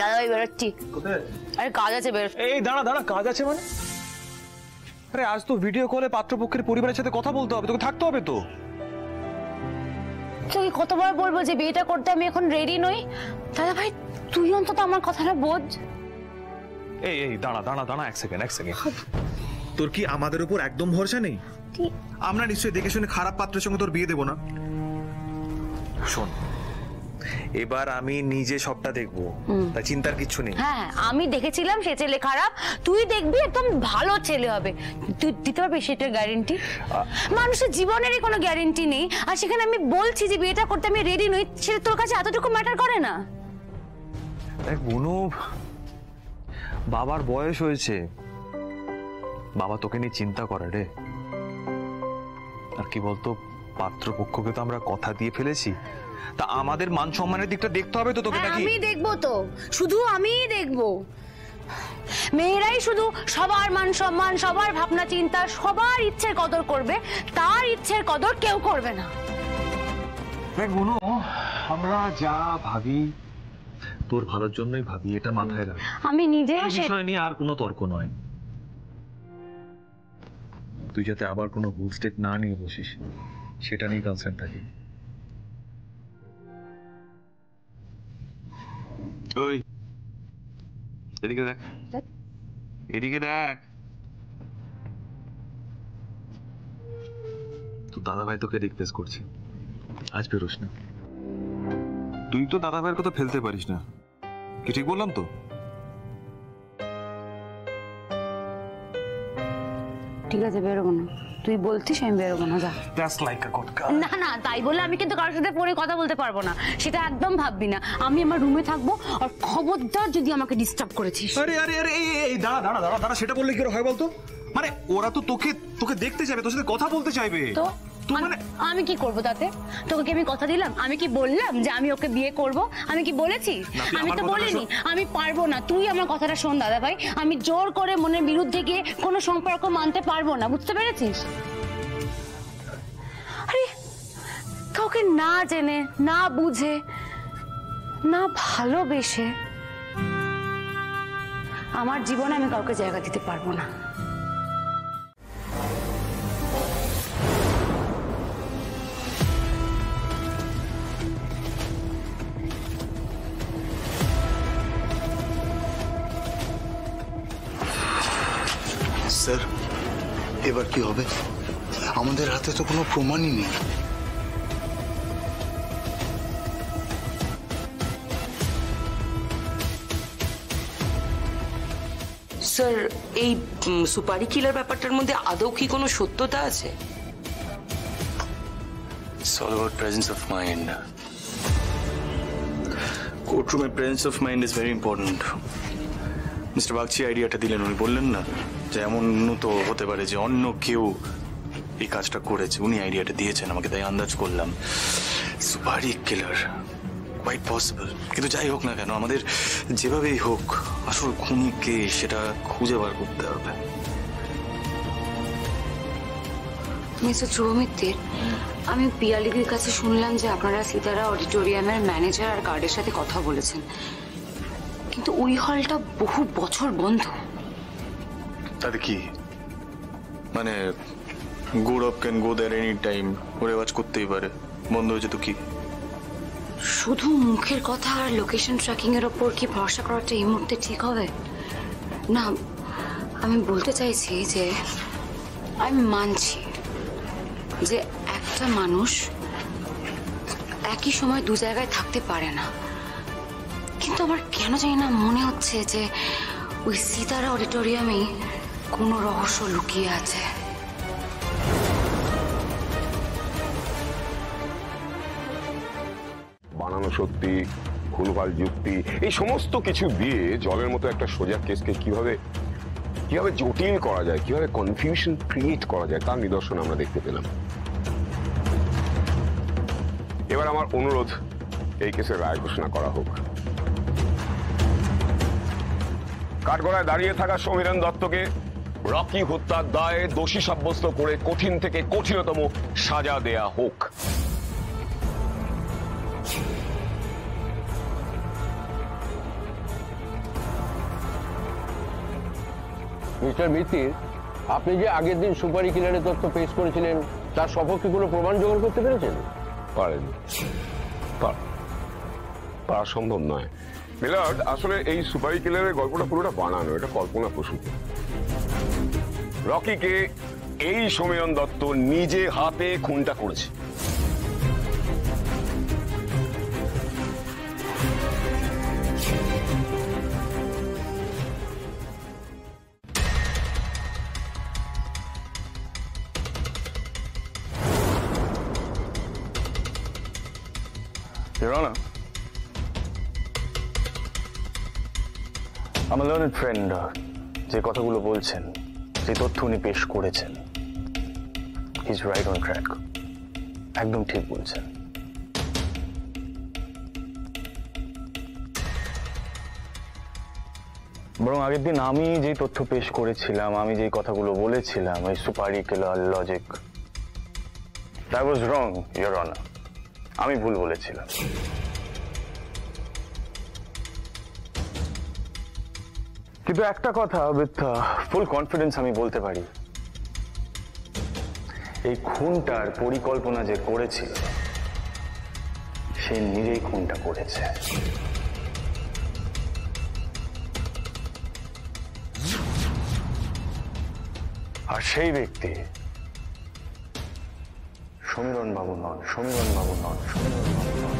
দাদাভাই বেরোচ্ছি। কোথায়? আরে কাজ আছে, বের। এই দাঁড়া দাঁড়া, কাজ আছে মানে? আরে আজ তো ভিডিও কলে পাত্রপক্ষের পরিবারের সাথে কথা বলতে হবে, তোকে থাকতে হবে তো। তোকে কতবার বলবো যে বিয়েটা করতে আমি এখন রেডি নই? দাদাভাই তুই অন্তত আমার কথাটা বোঝ। এই এই দাঁড়া দাঁড়া দাঁড়া, এক সেকেন্ড। তোর কি আমাদের উপর একদম ভরসা নেই? আমরা নিশ্চয়ই দেখে শুনে খারাপ পাত্রের সঙ্গে তোর বিয়ে দেবো না। শোন, এবার আমি নিজে সবটা দেখবো, তাই চিন্তার কিছু নেই। হ্যাঁ আমি দেখেছিলাম সে ছেলে খারাপ, তুই দেখবি একদম ভালো ছেলে হবে। তুই দিতে পারবি সেটার গ্যারেন্টি? মানুষের জীবনেরই কোনো গ্যারেন্টি নেই, আর সেখানে আমি বলছি যে বিয়েটা করতে আমি রেডি নই, সেটা তোর কাছে এতটুকু ম্যাটার করে না? দেখ বুনু, বাবার বয়স হয়েছে, বাবা তোকে নিয়ে চিন্তা করে রে। আর কি বলতো, পাত্রপক্ষকে তো আমরা কথা দিয়ে ফেলেছি, তা আমাদের মান সম্মানের দিকটা দেখতে হবে তো তোকে নাকি? আমি দেখবো তো, শুধু আমিই দেখবো। মেয়েরাই শুধু সবার মান সম্মান, সবার ভাবনা চিন্তা, সবার ইচ্ছের কদর করবে, তার ইচ্ছের কদর কেউ করবে না। দেখ বুনু, আমরা যা ভাবি তোর ভালোর জন্যই ভাবি, এটা মাথায় রাখ। আমি নিজে বিষয় নিয়ে আর কোনো তর্ক নয়। তুই যাতে আবার কোনো ভুল স্টেপ না নিয়ে বসিস, সেটা নিয়ে কনসার্ন থাকি। ওই এদিকে দেখ, এদিকে দেখ। তো দাদা ভাই তোকে রিকোয়েস্ট করছি, আজ বেরোস না। তুই তো দাদা ভাইয়ের কথা ফেলতে পারিস না, কি ঠিক বললাম তো? ঠিক আছে, বেরোবো না। তুই বলছিস, আমি বেরোবো না, যা। That's like a good girl. না না, তাই বলে আমি কিন্তু কারোর সাথে ফোনে কথা বলতে পারবো না, সেটা একদম ভাববি না। আমি আমার রুমে থাকবো, আর খবরদার যদি আমাকে ডিস্টার্ব করেছিস। আরে আরে আরে, এই দাঁড়া দাঁড়া দাঁড়া দাঁড়া, সেটা বললে কি করে হয় বলতো? মানে ওরা তো তোকে তোকে দেখতে চাইবে, তোর সাথে কথা বলতে চাইবে। তো মানে আমি কি করব তাতে? তোকে কি আমি কথা দিলাম? আমি কি বললাম যে আমি ওকে বিয়ে করব? আমি কি বলেছি? আমি তো বলিনি। আমি পারবো না, তুই আমার কথাটা শোন দাদা ভাই। আমি জোর করে মনের বিরুদ্ধে গিয়ে কোনো সম্পর্ক মানতে পারবো না, বুঝতে পেরেছিস? আরে কাউকে না জেনে, না বুঝে, না ভালোবেসে আমার জীবনে আমি কাউকে জায়গা দিতে পারবো না। স্যার, এবার কি হবে? আমাদের হাতে তো কোনো প্রমাণই নেই। স্যার, এই সুপারি কিলার ব্যাপারটার মধ্যে আদৌ কি কোনো সত্যতা আছে? It's all about presence of mind. কোর্টরুমে presence of mind is very important. Mister Bagchi আইডিয়াটা দিলেন, উনি বললেন না যে এমন তো হতে পারে যে অন্য কেউ এই কাজটা করেছে, উনি আইডিয়াটা দিয়েছেন আমাকে, তাই আন্দাজ করলাম সুপারি কিলার কোয়াইট পসিবল। কিন্তু যাই হোক না কেন, আমাদের যেভাবেই হোক আসল খুনিকে সেটা খুঁজে বার করতে হবে। মিস্টার ধ্রুব মিত্তির, আমি পিয়ালিদির কাছে শুনলাম যে আপনারা সিতারা অডিটোরিয়ামের ম্যানেজার আর গার্ডের সাথে কথা বলেছেন, কিন্তু ওই হলটা বহু বছর বন্ধ। তাতে কি মানে, Gourab can go there any time, ও রেওয়াজ করতেই পারে, বন্ধ হয়েছে তো কি? শুধু মুখের কথা আর লোকেশন ট্র্যাকিং এর ওপর কি ভরসা করাটা এই মুহূর্তে ঠিক হবে না? আমি বলতে চাইছি যে আমি মানছি যে একটা মানুষ একই সময় দু জায়গায় থাকতে পারে না, কিন্তু আমার কেন জানি না মনে হচ্ছে যে ওই সিতারা অডিটোরিয়ামে কোনো রহস্য লুকিয়ে আছে। বানানো সত্যি, ভুলভাল যুক্তি, এই সমস্ত কিছু দিয়ে জলের মতো একটা সোজা কেসকে কিভাবে জটিল করা যায়, কিভাবে কনফিউশন ক্রিয়েট করা যায়, তার নিদর্শন আমরা দেখতে পেলাম। এবার আমার অনুরোধ, এই কেসের রায় ঘোষণা করা হোক। কাঠগড়ায় দাঁড়িয়ে থাকা সমীরণ দত্তকে রকি হত্যার দায়ে দোষী সাব্যস্ত করে কঠিন থেকে কঠিনতম সাজা দেয়া হোক। মিস্টার মিত্তির, আপনি যে আগের দিন সুপারি কিলারের তথ্য পেশ করেছিলেন তার সপক্ষে কোনো প্রমাণ জোগাড় করতে পেরেছেন? পারেনি, পারা সম্ভব নয়। মিলাদ, আসলে এই সুপারি কিলারের গল্পটা পুরোটা বানানো, এটা কল্পনা প্রসূত। রকিকে এই সমীরণ দত্ত নিজে হাতে খুনটা করেছে। Your Honor, আমার লার্নেড ফ্রেন্ড যে কথাগুলো বলছেন, যে তথ্য উনি পেশ করেছেন, ইজ রাইট অন ট্র্যাক। একদম ঠিক বলছেন। বরং আগের দিন আমি যে তথ্য পেশ করেছিলাম, আমি যে কথাগুলো বলেছিলাম, এই supari killer logic, that was wrong, your honour. আমি ভুল বলেছিলাম। কিন্তু একটা কথা উইথ ফুল কনফিডেন্স আমি বলতে পারি, এই খুনটার পরিকল্পনা যে করেছিল সে নিজেই খুনটা করেছে। আর সেই ব্যক্তি সমীরণ বাবু নন, সমীরণ বাবু নন, সমীরণ বাবু নন।